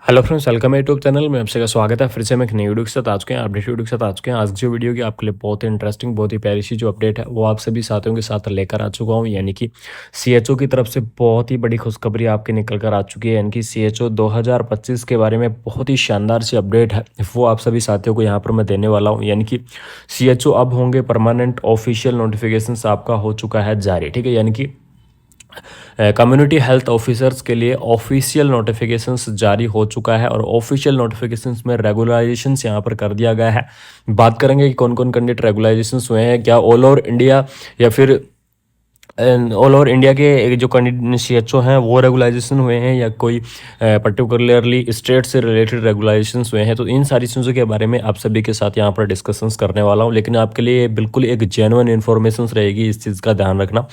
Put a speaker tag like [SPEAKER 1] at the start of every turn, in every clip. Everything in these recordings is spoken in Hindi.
[SPEAKER 1] हेलो फ्रेंड्स, वेलकम है यूट्यूब चैनल में। आपसे का स्वागत है। फिर से मैं एक नई वीडियो के साथ आ चुके हैं, अपडेट वीडियो के साथ आ चुके हैं। आज की जो वीडियो की आपके लिए बहुत ही इंटरेस्टिंग, बहुत ही प्यारी सी जो अपडेट है वो आप सभी साथियों के साथ लेकर आ चुका हूँ। यानी कि सीएचओ की तरफ से बहुत ही बड़ी खुशखबरी आपके निकल कर आ चुकी है। यानी कि सीएचओ 2025 के बारे में बहुत ही शानदार सी अपडेट है, वो आप सभी साथियों को यहाँ पर मैं देने वाला हूँ। यानी कि सीएचओ अब होंगे परमानेंट, ऑफिशियल नोटिफिकेशन आपका हो चुका है जारी। ठीक है, यानी कि कम्युनिटी हेल्थ ऑफिसर्स के लिए ऑफिशियल नोटिफिकेशंस जारी हो चुका है और ऑफिशियल नोटिफिकेशंस में रेगुलाइजेशंस यहाँ पर कर दिया गया है। बात करेंगे कि कौन कौन कैंडिडेट रेगुलाइजेशंस हुए हैं, क्या ऑल ओवर इंडिया या फिर ऑल ओवर इंडिया के जो सीएचओ हैं वो रेगुलाइजेशन हुए हैं या कोई पर्टिकुलरली स्टेट से रिलेटेड रेगुलाइजेशंस हुए हैं। तो इन सारी चीज़ों के बारे में आप सभी के साथ यहाँ पर डिस्कशंस करने वाला हूँ, लेकिन आपके लिए बिल्कुल एक जेन्युइन इन्फॉर्मेशन रहेगी, इस चीज़ का ध्यान रखना।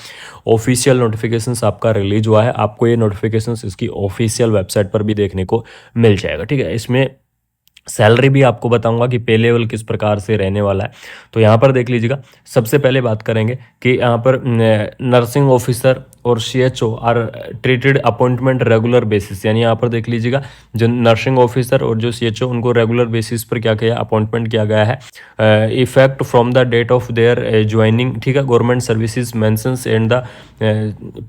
[SPEAKER 1] ऑफिशियल नोटिफिकेशंस आपका रिलीज हुआ है, आपको ये नोटिफिकेशंस इसकी ऑफिशियल वेबसाइट पर भी देखने को मिल जाएगा। ठीक है, इसमें सैलरी भी आपको बताऊंगा कि पे लेवल किस प्रकार से रहने वाला है। तो यहाँ पर देख लीजिएगा, सबसे पहले बात करेंगे कि यहाँ पर नर्सिंग ऑफिसर और CHO are treated appointment regular basis. यानी यहाँ पर देख लीजिएगा, जो नर्सिंग ऑफिसर और जो सीएचओ उनको रेगुलर बेसिस पर क्या किया, अपॉइंटमेंट किया गया है effect from the date of their joining. ठीक है, government services mentions and the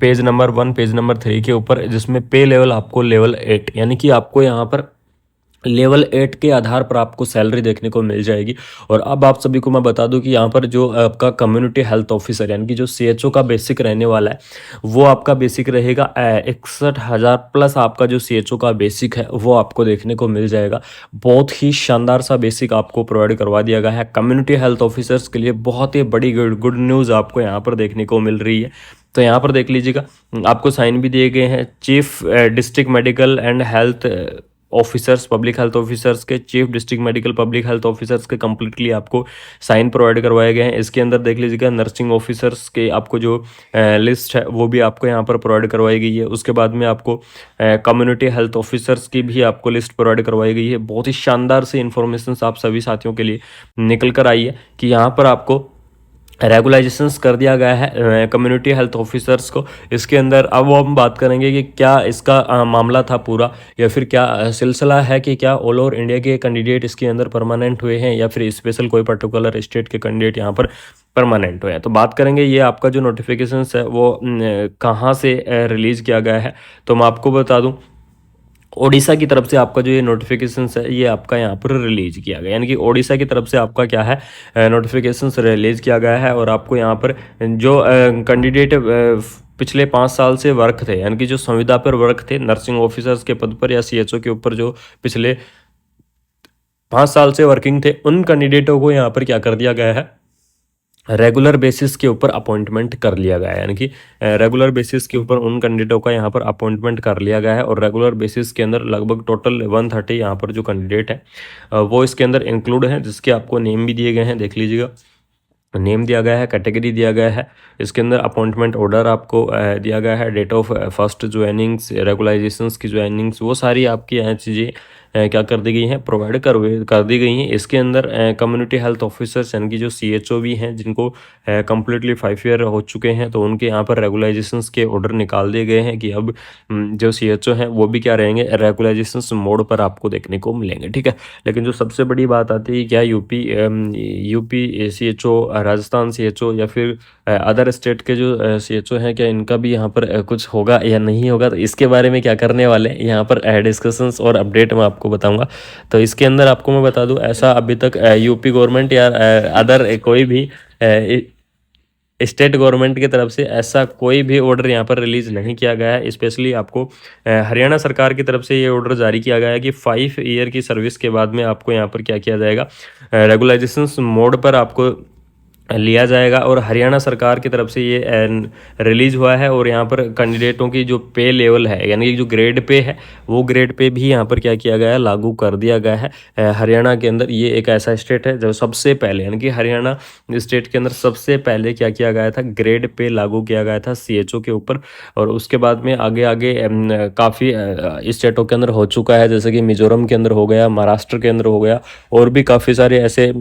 [SPEAKER 1] page number 1 page number 3 के ऊपर, जिसमें पे लेवल आपको लेवल 8, यानी कि आपको यहाँ पर लेवल 8 के आधार पर आपको सैलरी देखने को मिल जाएगी। और अब आप सभी को मैं बता दूं कि यहाँ पर जो आपका कम्युनिटी हेल्थ ऑफिसर यानी कि जो सीएचओ का बेसिक रहने वाला है, वो आपका बेसिक रहेगा 61,000 प्लस। आपका जो सीएचओ का बेसिक है वो आपको देखने को मिल जाएगा। बहुत ही शानदार सा बेसिक आपको प्रोवाइड करवा दिया गया है कम्युनिटी हेल्थ ऑफिसर्स के लिए। बहुत ही बड़ी गुड न्यूज़ आपको यहाँ पर देखने को मिल रही है। तो यहाँ पर देख लीजिएगा, आपको साइन भी दिए गए हैं chief district medical and health officers, public health officers के, chief district medical public health officers के कंप्लीटली आपको साइन प्रोवाइड करवाए गए हैं। इसके अंदर देख लीजिएगा, नर्सिंग ऑफिसर्स के आपको जो लिस्ट है वो भी आपको यहाँ पर प्रोवाइड करवाई गई है। उसके बाद में आपको कम्युनिटी हेल्थ ऑफिसर्स की भी आपको लिस्ट प्रोवाइड करवाई गई है। बहुत ही शानदार से इंफॉर्मेशन आप सभी साथियों के लिए निकल कर आई है कि यहाँ पर आपको रेगुलाइजेशंस कर दिया गया है कम्युनिटी हेल्थ ऑफिसर्स को। इसके अंदर अब वो हम बात करेंगे कि क्या इसका मामला था पूरा, या फिर क्या सिलसिला है कि क्या ऑल ओवर इंडिया के कैंडिडेट इसके अंदर परमानेंट हुए हैं या फिर स्पेशल कोई पर्टिकुलर स्टेट के कैंडिडेट यहाँ पर परमानेंट हुए हैं। तो बात करेंगे ये आपका जो नोटिफिकेशंस है वो कहाँ से रिलीज़ किया गया है। तो मैं आपको बता दूँ, ओडिशा की तरफ से आपका जो ये नोटिफिकेशन है ये आपका यहाँ पर रिलीज किया गया। यानी कि ओडिशा की तरफ से आपका क्या है, नोटिफिकेशन रिलीज किया गया है। और आपको यहाँ पर जो कैंडिडेट पिछले 5 साल से वर्क थे, यानी कि जो संविदा पर वर्क थे नर्सिंग ऑफिसर्स के पद पर या सीएचओ के ऊपर, जो पिछले 5 साल से वर्किंग थे, उन कैंडिडेटों को यहाँ पर क्या कर दिया गया है, रेगुलर बेसिस के ऊपर अपॉइंटमेंट कर लिया गया है। यानी कि रेगुलर बेसिस के ऊपर उन कैंडिडेटों का यहाँ पर अपॉइंटमेंट कर लिया गया है। और रेगुलर बेसिस के अंदर लगभग टोटल 130 यहाँ पर जो कैंडिडेट है वो इसके अंदर इंक्लूड हैं, जिसके आपको नेम भी दिए गए हैं। देख लीजिएगा, नेम दिया गया है, कैटेगरी दिया गया है, इसके अंदर अपॉइंटमेंट ऑर्डर आपको दिया गया है, डेट ऑफ फर्स्ट ज्वाइनिंग्स, रेगुलाइजेशंस की ज्वाइनिंग्स, वो सारी आपकी यहाँ चीज़ें क्या कर दी गई हैं, प्रोवाइड कर दी गई हैं। इसके अंदर कम्युनिटी हेल्थ ऑफिसर्स यानी कि जो सीएचओ भी हैं, जिनको कम्प्लीटली 5 ईयर हो चुके हैं, तो उनके यहाँ पर रेगुलाइजेशंस के ऑर्डर निकाल दिए गए हैं कि अब जो सीएचओ हैं वो भी क्या रहेंगे, रेगुलाइजेशंस मोड पर आपको देखने को मिलेंगे। ठीक है, लेकिन जो सबसे बड़ी बात आती है, क्या यूपी सीएचओ, राजस्थान सीएचओ या फिर अदर स्टेट के जो सीएचओ हैं, क्या इनका भी यहाँ पर कुछ होगा या नहीं होगा, तो इसके बारे में क्या करने वाले हैं यहाँ पर डिस्कशंस और अपडेट मैं आपको बताऊंगा। तो इसके अंदर आपको मैं बता दूं, ऐसा अभी तक यूपी गवर्नमेंट या अदर कोई भी स्टेट गवर्नमेंट की तरफ से ऐसा कोई भी ऑर्डर यहाँ पर रिलीज नहीं किया गया है। स्पेशली आपको हरियाणा सरकार की तरफ से ये ऑर्डर जारी किया गया है कि 5 ईयर की सर्विस के बाद में आपको यहाँ पर क्या किया जाएगा, रेगुलाइजेशंस मोड पर आपको लिया जाएगा। और हरियाणा सरकार की तरफ से ये रिलीज हुआ है। और यहाँ पर कैंडिडेटों की जो पे लेवल है, यानी कि जो ग्रेड पे है, वो ग्रेड पे भी यहाँ पर क्या किया गया है, लागू कर दिया गया है। हरियाणा के अंदर ये एक ऐसा स्टेट है जो सबसे पहले, यानी कि हरियाणा स्टेट के अंदर सबसे पहले क्या किया गया था, ग्रेड पे लागू किया गया था सीएचओ के ऊपर। और उसके बाद में आगे आगे काफ़ी स्टेटों के अंदर हो चुका है, जैसे कि मिजोरम के अंदर हो गया, महाराष्ट्र के अंदर हो गया, और भी काफ़ी सारे ऐसे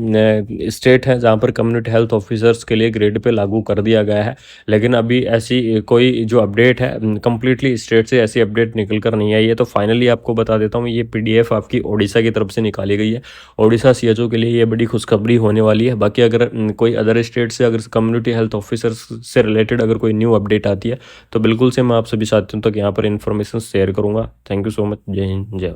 [SPEAKER 1] स्टेट हैं जहाँ पर कम्युनिटी हेल्थ ऑफिसर्स के लिए ग्रेड पे लागू कर दिया गया है। लेकिन अभी ऐसी कोई जो अपडेट है कंप्लीटली स्टेट से ऐसी अपडेट निकल कर नहीं आई है। तो फाइनली आपको बता देता हूँ, ये पीडीएफ आपकी ओडिशा की तरफ से निकाली गई है। ओडिशा सीएचओ के लिए ये बड़ी खुशखबरी होने वाली है। बाकी अगर कोई अदर स्टेट से अगर कम्युनिटी हेल्थ ऑफिसर्स से रिलेटेड अगर कोई न्यू अपडेट आती है तो बिल्कुल से मैं आप सभी साथियों तक यहाँ पर इन्फॉर्मेशन शेयर करूँगा। Thank you so much. जय हिंद, जय